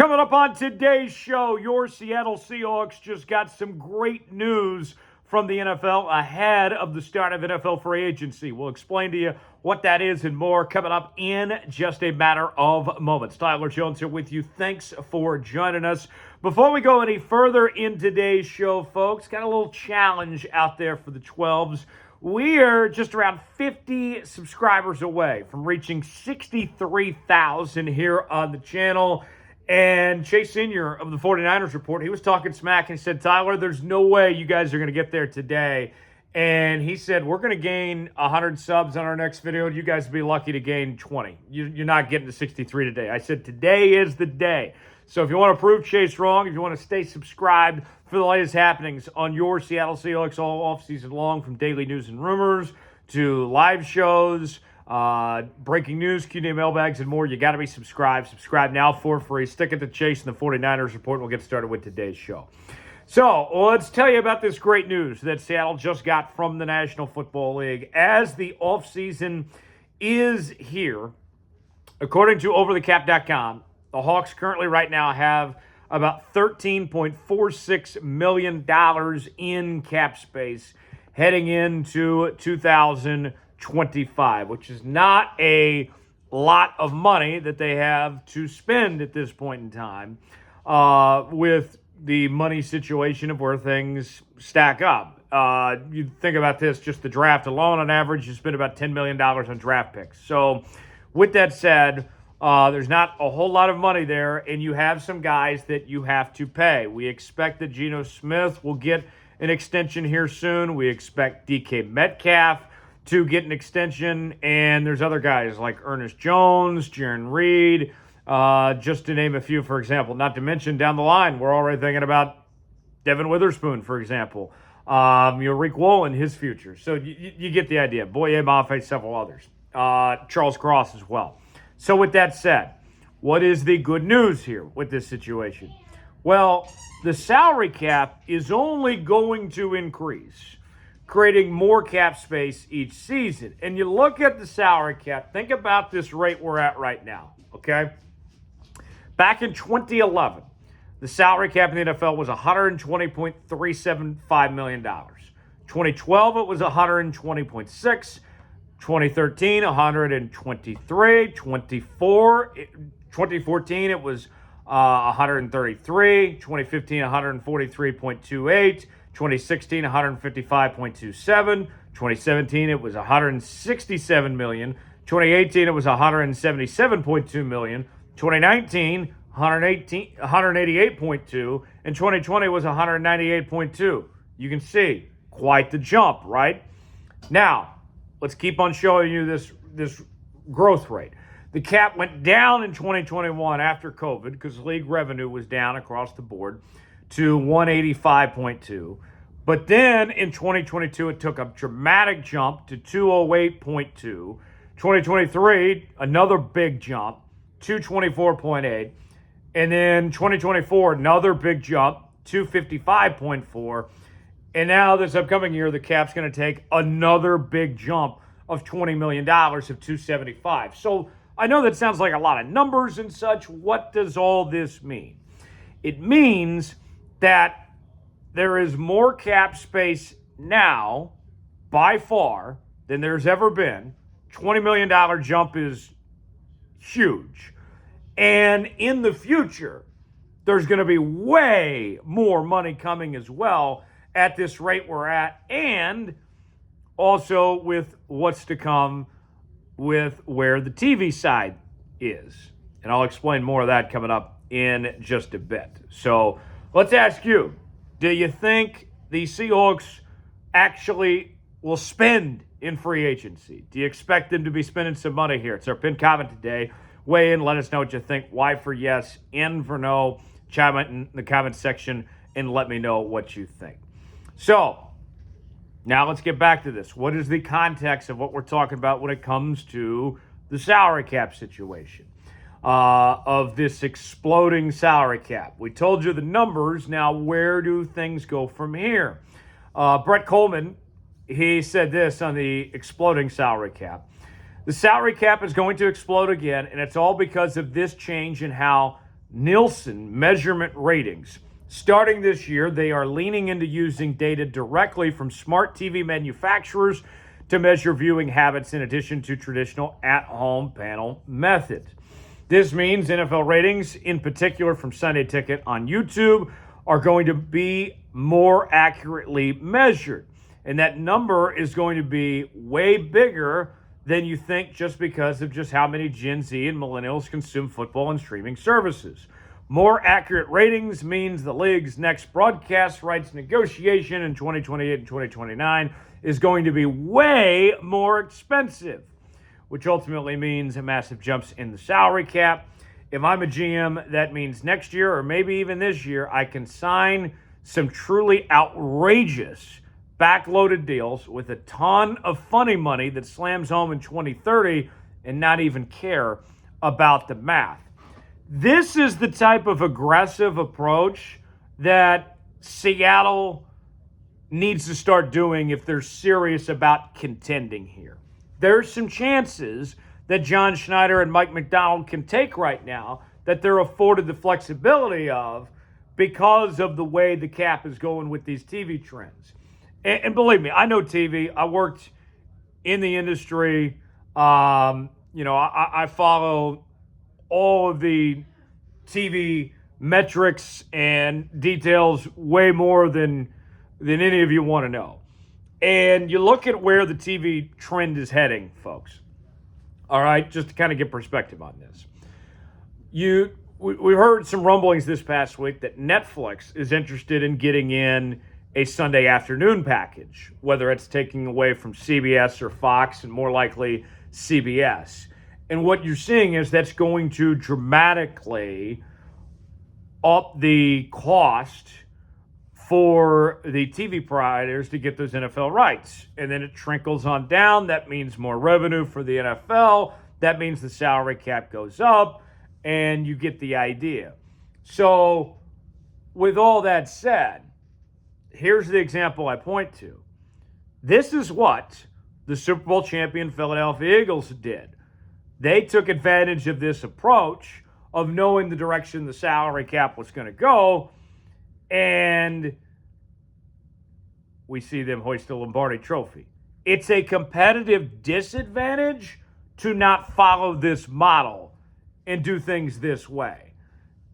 Coming up on today's show, your Seattle Seahawks just got some great news from the NFL ahead of the start of NFL free agency. We'll explain to you what that is and more coming up in just a matter of moments. Tyler Jones here with you. Thanks for joining us. Before we go any further in today's show, folks, got a little challenge out there for the 12s. We are just around 50 subscribers away from reaching 63,000 here on the channel. And Chase Sr. of the 49ers Report, he was talking smack and he said, Tyler, there's no way you guys are going to get there today. And he said, we're going to gain 100 subs on our next video. You guys will be lucky to gain 20. You're not getting to 63 today. I said, today is the day. So if you want to prove Chase wrong, if you want to stay subscribed for the latest happenings on your Seattle Seahawks all offseason long, from daily news and rumors to live shows, breaking news, Q&A mailbags, and more, you got to be subscribed. Subscribe now for free. Stick it to Chase and the 49ers Report, and we'll get started with today's show. So let's tell you about this great news that Seattle just got from the National Football League. As the offseason is here, according to overthecap.com, the Hawks currently right now have about $13.46 million in cap space heading into 2025, which is not a lot of money that they have to spend at this point in time with the money situation of where things stack up. You think about this, just the draft alone, on average, you spend about $10 million on draft picks. So with that said, there's not a whole lot of money there, and you have some guys that you have to pay. We expect that Geno Smith will get an extension here soon. We expect DK Metcalf to get an extension, and there's other guys like Ernest Jones, Jaron Reed, just to name a few, for example. Not to mention down the line, we're already thinking about Devin Witherspoon, for example. Rick Woolen, his future. So you get the idea. Boye Mafe, several others. Charles Cross as well. So with that said, what is the good news here with this situation? Well, the salary cap is only going to increase, creating more cap space each season. And you look at the salary cap, think about this rate we're at right now, okay? Back in 2011, the salary cap in the NFL was $120.375 million. 2012, it was $120.6. 2013, 123. 2014, it was 133. 2015, 143.28. 2016, 155.27. 2017, it was 167 million. 2018, it was 177.2 million. 2019, 188.2. And 2020 was 198.2. You can see quite the jump, right? Now, let's keep on showing you this growth rate. The cap went down in 2021 after COVID because league revenue was down across the board to 185.2. But then in 2022, it took a dramatic jump to 208.2. 2023, another big jump, 224.8. And then 2024, another big jump, 255.4. And now this upcoming year, the cap's going to take another big jump of $20 million of 275. So I know that sounds like a lot of numbers and such. What does all this mean? It means that there is more cap space now, by far, than there's ever been. $20 million jump is huge. And in the future, there's going to be way more money coming as well at this rate we're at, and also with what's to come with where the TV side is. And I'll explain more of that coming up in just a bit. So let's ask you, do you think the Seahawks actually will spend in free agency? Do you expect them to be spending some money here? It's our pinned comment today. Weigh in, let us know what you think. Y for yes, N for no. Chime in the comment section and let me know what you think. So, now let's get back to this. What is the context of what we're talking about when it comes to the salary cap situation? Of this exploding salary cap. We told you the numbers. Now, where do things go from here? Brett Coleman, he said this on the exploding salary cap. The salary cap is going to explode again, and it's all because of this change in how Nielsen measurement ratings. Starting this year, they are leaning into using data directly from smart TV manufacturers to measure viewing habits in addition to traditional at-home panel methods. This means NFL ratings, in particular from Sunday Ticket on YouTube, are going to be more accurately measured. And that number is going to be way bigger than you think just because of just how many Gen Z and millennials consume football and streaming services. More accurate ratings means the league's next broadcast rights negotiation in 2028 and 2029 is going to be way more expensive, which ultimately means massive jumps in the salary cap. If I'm a GM, that means next year or maybe even this year, I can sign some truly outrageous backloaded deals with a ton of funny money that slams home in 2030 and not even care about the math. This is the type of aggressive approach that Seattle needs to start doing if they're serious about contending here. There's some chances that John Schneider and Mike Macdonald can take right now that they're afforded the flexibility of because of the way the cap is going with these TV trends. And believe me, I know TV. I worked in the industry. I follow all of the TV metrics and details way more than any of you want to know. And you look at where the TV trend is heading, folks. All right, just to kind of get perspective on this. We've heard some rumblings this past week that Netflix is interested in getting in a Sunday afternoon package, whether it's taking away from CBS or Fox and more likely CBS. And what you're seeing is that's going to dramatically up the cost for the TV providers to get those NFL rights. And then it trickles on down. That means more revenue for the NFL. That means the salary cap goes up, and you get the idea. So with all that said, here's the example I point to. This is what the Super Bowl champion Philadelphia Eagles did. They took advantage of this approach of knowing the direction the salary cap was going to go, and we see them hoist the Lombardi trophy. It's a competitive disadvantage to not follow this model and do things this way.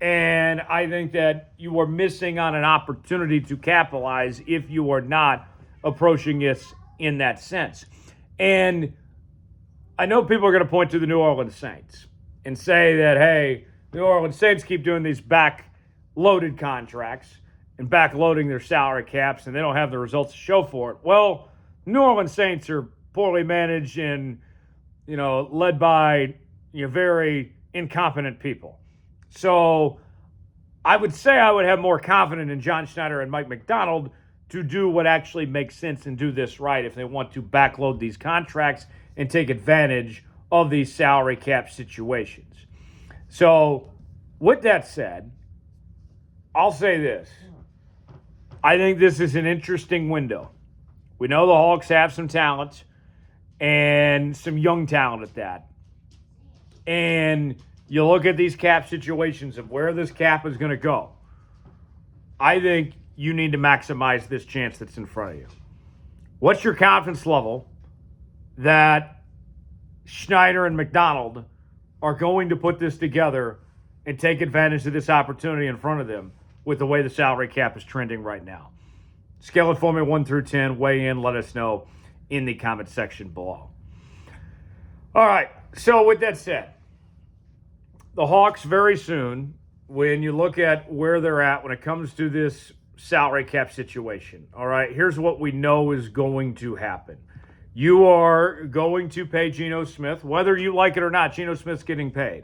And I think that you are missing on an opportunity to capitalize if you are not approaching this in that sense. And I know people are going to point to the New Orleans Saints and say that, hey, the New Orleans Saints keep doing these back-loaded contracts and back-loading their salary caps, and they don't have the results to show for it. Well, New Orleans Saints are poorly managed and, led by very incompetent people. So I would say I would have more confidence in John Schneider and Mike Macdonald to do what actually makes sense and do this right if they want to backload these contracts and take advantage of these salary cap situations. So with that said, I'll say this. I think this is an interesting window. We know the Hawks have some talent and some young talent at that. And you look at these cap situations of where this cap is going to go. I think you need to maximize this chance that's in front of you. What's your confidence level that Schneider and Macdonald are going to put this together and take advantage of this opportunity in front of them with the way the salary cap is trending right now? Scale it for me 1 through 10. Weigh in. Let us know in the comment section below. All right. So with that said, the Hawks very soon, when you look at where they're at when it comes to this salary cap situation, all right, here's what we know is going to happen. You are going to pay Geno Smith, whether you like it or not. Geno Smith's getting paid.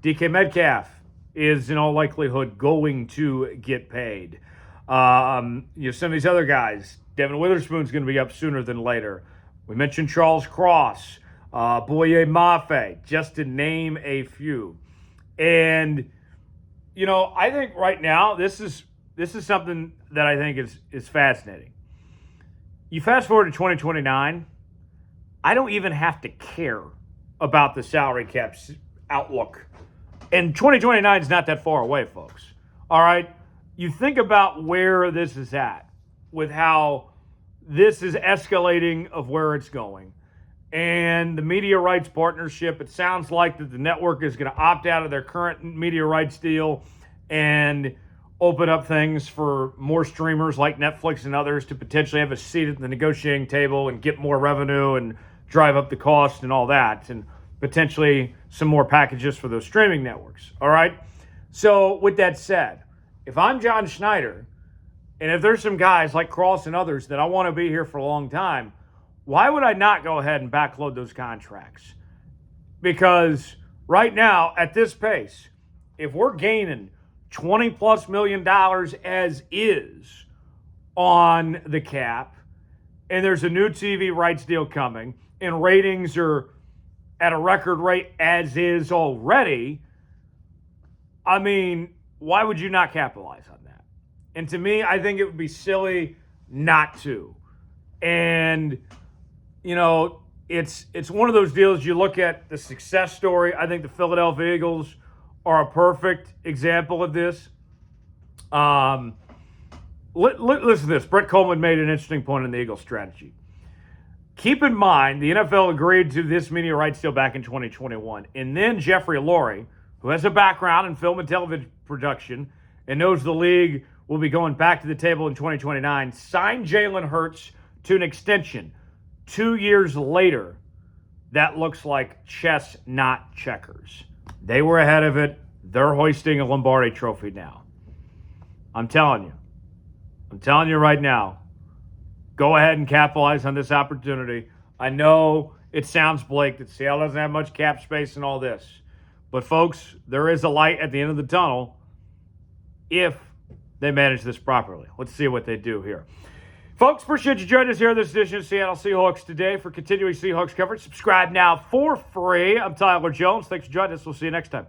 DK Metcalf is in all likelihood going to get paid. Some of these other guys, Devin Witherspoon's going to be up sooner than later. We mentioned Charles Cross, Boye Mafe, just to name a few. And, I think right now this is something that I think is fascinating. You fast forward to 2029, I don't even have to care about the salary cap outlook And 2029 is not that far away, folks. All right? You think about where this is at with how this is escalating of where it's going. And the media rights partnership, it sounds like that the network is going to opt out of their current media rights deal and open up things for more streamers like Netflix and others to potentially have a seat at the negotiating table and get more revenue and drive up the cost and all that, and potentially some more packages for those streaming networks. All right? So with that said, if I'm John Schneider, and if there's some guys like Cross and others that I want to be here for a long time, why would I not go ahead and backload those contracts? Because right now, at this pace, if we're gaining $20+ million as is on the cap, and there's a new TV rights deal coming, and ratings are at a record rate as is already, I mean, why would you not capitalize on that? And to me, I think it would be silly not to. And, you know, it's one of those deals. You look at the success story. I think the Philadelphia Eagles are a perfect example of this. Listen to this. Brett Coleman made an interesting point in the Eagles strategy. Keep in mind, the NFL agreed to this media rights deal back in 2021. And then Jeffrey Lurie, who has a background in film and television production and knows the league will be going back to the table in 2029, signed Jalen Hurts to an extension. 2 years later, that looks like chess, not checkers. They were ahead of it. They're hoisting a Lombardi trophy now. I'm telling you right now, go ahead and capitalize on this opportunity. I know it sounds bleak that Seattle doesn't have much cap space and all this. But, folks, there is a light at the end of the tunnel if they manage this properly. Let's see what they do here. Folks, appreciate you joining us here in this edition of Seattle Seahawks Today. For continuing Seahawks coverage, subscribe now for free. I'm Tyler Jones. Thanks for joining us. We'll see you next time.